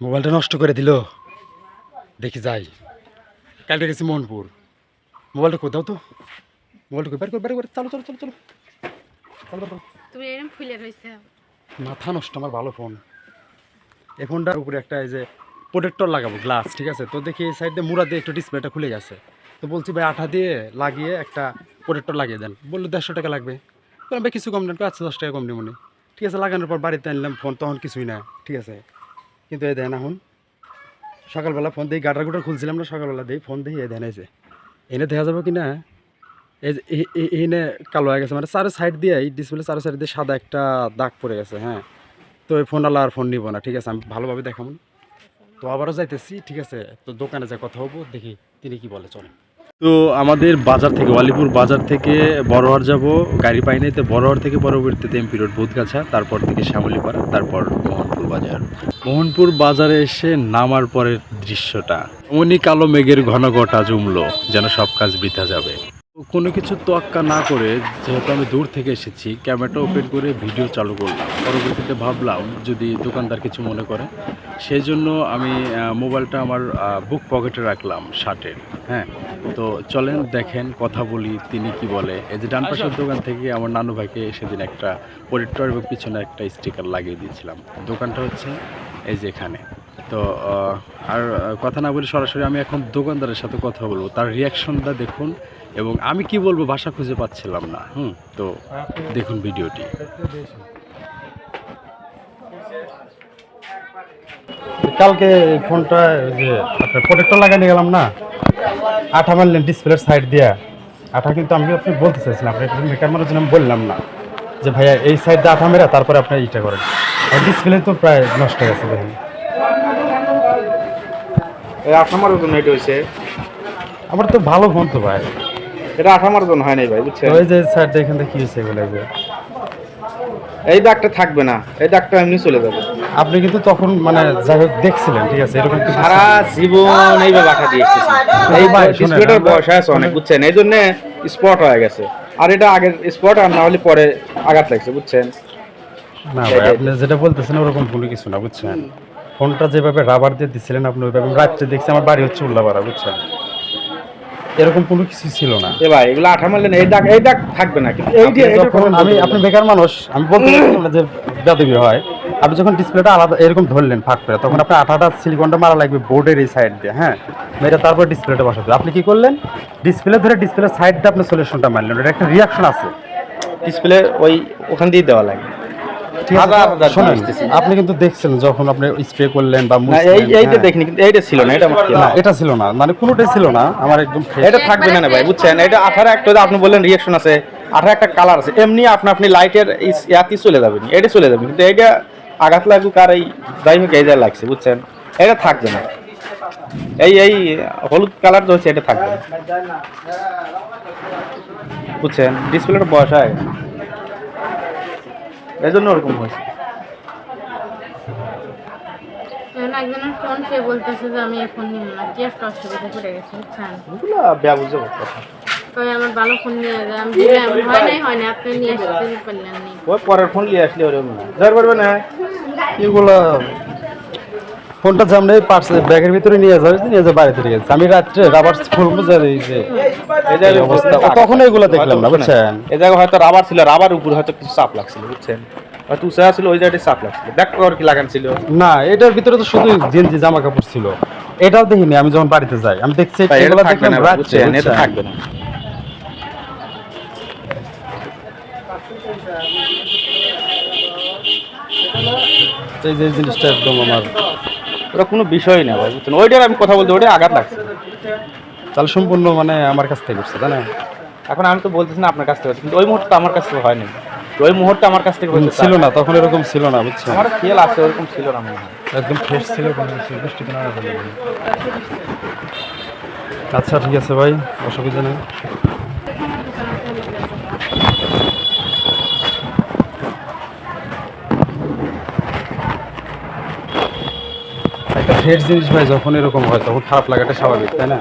মোবাইলটা নষ্ট করে দিল। দেখি যাই, কালকে গেছি মোহনপুর। মোবাইলটা কোথাও তো, মোবাইলটা বের করে চলো চলো চলো চলো চলো। তুমি এরকম ফুলে রইছে, মাথা নষ্ট আমার ভালো ফোন। এই ফোনটার উপরে একটা এই যে প্রোটেক্টর লাগাবো গ্লাস, ঠিক আছে? তো দেখি এই সাইড দিয়ে মুড়া দিয়ে একটু ডিসপ্লেটা খুলে গেছে। তো বলছি ভাই আঠা দিয়ে লাগিয়ে একটা প্রোটেক্টর লাগিয়ে দেন। বললো 150 টাকা লাগবে। বললাম ভাই কিছু কম দেন, 10 টাকা কম মনে। ঠিক আছে, লাগানোর পর বাড়িতে আনলাম ফোন, তখন কিছুই না, ঠিক আছে? কিন্তু এই দেন এখন সকালবেলা ফোন দিয়ে গাটার গুটার খুলছিলাম না, সকালবেলা দিয়ে ফোন দিয়ে দেন এই যে এনে দেখা যাবে কি না, এই যে এনে কালো হয়ে গেছে, মানে চারো সাইড দিয়ে এই ডিসপ্লে চারো সাইড দিয়ে সাদা একটা দাগ পড়ে গেছে। হ্যাঁ, তো এই ফোন আলা আর ফোন নিব না, ঠিক আছে? আমি ভালোভাবে দেখাবো। তো আবারও যাইতেছি, ঠিক আছে? তো দোকানে যা কথা হবো, দেখি তিনি কি বলে, চলেন। তো আমাদের বাজার থেকে, ওয়ালিপুর বাজার থেকে বড়হাট যাব, গাড়ি পাই নাই। তো বড়হাট থেকে পরবর্তীতে এমপি রোড বোধগাছা, তারপর থেকে শ্যামলীপাড়া, তারপর মোহনপুর বাজার। মোহনপুর বাজারে এসে নামার পরের দৃশ্যটা, উনি কালো মেঘের ঘন ঘটা জমলো, যেন সব কাজ বৃথা যাবে। কোনো কিছু তোয়াক্কা না করে, যেহেতু আমি দূর থেকে এসেছি, ক্যামেরাটা ওপেন করে ভিডিও চালু করলাম। পরবর্তীতে ভাবলাম যদি দোকানদার কিছু মনে করে, সেই জন্য আমি মোবাইলটা আমার বুক পকেটে রাখলাম শার্টের। হ্যাঁ, তো চলেন দেখেন, কথা বলি তিনি কি বলে। এই যে ডান পাশের দোকান থেকে আমার নানু ভাইকে সেদিন একটা প্রোটেক্টর এবং পিছনে একটা স্টিকার লাগিয়ে দিয়েছিলাম। দোকানটা হচ্ছে এই যে এখানে। তো আর কথা না বলি সরাসরি আমি এখন দোকানদারের সাথে কথা বলবো, তার রিয়াকশনটা দেখুন। এবং আমি কি বলবো ভাষা খুঁজে পাচ্ছিলাম না। তো দেখুন ভিডিওটি। কালকে ফোনটা যে আপনার প্রোটেক্টর লাগাই গেলাম না, আঠা মারলেন ডিসপ্লের সাইড দিয়া। আঠা কিন্তু আমি আপনি বলতে চাইছিলাম, আপনার মেকার মারার জন্য আমি বললাম না যে ভাইয়া এই সাইড দিয়ে আঠা মেরা তারপরে আপনার ইটা করেন। আর ডিসপ্লে তো প্রায় নষ্ট হয়ে গেছে। দেখুন এই আঠা মারার জন্য এটা হয়েছে। আমার তো ভালো ফোন তো ভাই, এটা আঠা মারার জন্য হয় নাই ভাই, বুঝছেন? ওই যে সাইড দিয়ে এখান থেকে কি হয়েছে এগুলো, এই দাগটা থাকবে না, এই দাগটা এমনি চলে যাবে। আপনি কিন্তু তখন মানে যাই হোক দেখছিলেন, ঠিক আছে? এরকম কিছু সারা জীবন এইভাবে আঠা দিয়ে এসেছি। এই ভাই, ডিসপ্লেটার বয়স আছে অনেক, বুঝছেন? এই জন্য স্পট হয়ে গেছে। আর এটা আগের স্পট, আর না হলে পরে আঘাত লাগছে, বুঝছেন? না ভাই, আপনি যেটা বলতেছেন ওরকম কোনো কিছু না, বুঝছেন? ফোনটা যেভাবে রাবার দিয়ে দিচ্ছিলেন আপনি, ওইভাবে রাত্রে দেখছি আমার বাড়ি হচ্ছে উল্লাপাড়া, বুঝছেন? এরকম কোনো কিছু ছিল না। এ ভাই এগুলো আঠা মারলে না, এই দাগ থাকবে না। কিন্তু এই যে আমি আপনি বেকার মানুষ, আমি বলতে পারছিলাম না যে বেদবি হয়। আপনি যখন ডিসপ্লেটা আলাদা এরকম ধরলেন ফাঁক করে, তখন আপনার আঠাটা সিলিকনটা মারা লাগবে বোর্ডের এই সাইড দিয়ে। হ্যাঁ, মেরে তারপর ডিসপ্লেটা বসাতে। আপনি কি করলেন? ডিসপ্লে ধরে ডিসপ্লের সাইড দিয়ে আপনি সলিউশনটা মারলেন। এটা একটা রিয়াকশন আছে, ডিসপ্লে ওই ওখান দিয়ে দেওয়া লাগে। শোনেন, আপনি কিন্তু দেখছেন যখন আপনি স্প্রে করলেন বা এইটা দেখিনি, কিন্তু এইটা ছিল না। এটা ছিল না, মানে কোনোটাই ছিল না আমার একদম। এটা থাকবে না ভাই, বুঝছেন? এটা আঠার একটা, আপনি বললেন রিয়াকশন আছে, আঠার একটা কালার আছে, এমনি আপনি লাইটের ইয়াতি চলে যাবেন, এটা চলে যাবে। কিন্তু এইটা আঘাত লাগুক আর এই যাই হোক এই যা লাগছে, বুঝছেন? এটা থাকবে না। এই হলুদ কালার হচ্ছে, এটা থাকবে না, বুঝছেন? ডিসপ্লেটা বয়স হয়, এই জন্য ওরকম হয়েছে। একজনের ফোন সে বলতেছে যে আমি এই ফোন নিব না, কি একটা অসুবিধা পড়ে গেছে, বুঝছেন? এগুলো ব্যবুঝে কথা। তাই আমার ভালো ফোন নিয়ে যায়, আমি হয় না, আপনি নিয়ে আসতে পারলেন নি। ওই পরের ফোন নিয়ে আসলে ওরকম না, যার পারবে না। এগুলো ফোনটা যে আমরা ব্যাগের ভিতরে নিয়ে যাই বাড়িতে নিয়ে যাচ্ছি। আমি রাত্রে রাবার খুলবো এই অবস্থা, তখন এগুলো দেখলাম না, বুঝছেন? এই জায়গায় হয়তো রাবার ছিল, রাবার উপরে হয়তো কিছু চাপ লাগছিল, বুঝছেন? হয়তো উঁচা ছিল, ওই জায়গায় চাপ লাগছিল। ব্যাক কভার কি লাগান ছিল না, এটার ভিতরে তো শুধু গেঞ্জি জামা কাপড় ছিল। এটাও দেখিনি আমি যখন বাড়িতে যাই, আমি দেখছি এগুলো দেখলাম রাত্রে, এটা থাকবে না। এই যে জিনিসটা একদম আমার, ওটা কোনো বিষয় না ভাই, বুঝছেন? ওইটার আমি কথা বলতে, ওইটা আঘাত লাগছে। তাহলে সম্পূর্ণ মানে আমার কাছ থেকে করছে, তাই না? এখন আমি তো বলতেছি না আপনার কাছ থেকে, কিন্তু ওই মুহূর্তে আমার কাছ থেকে হয়নি। ওই মুহূর্তে আমার কাছ থেকে ছিল না, তখন এরকম ছিল না, বুঝছেন? আমার খেয়াল আছে ওরকম ছিল না মনে হয়, একদম ফ্রেশ ছিল, কোনো বৃষ্টি না। আচ্ছা ঠিক আছে ভাই, অসুবিধা নেই। একটা ফ্রেশ জিনিস ভাই যখন এরকম হয় তখন খারাপ লাগাটা স্বাভাবিক, তাই না?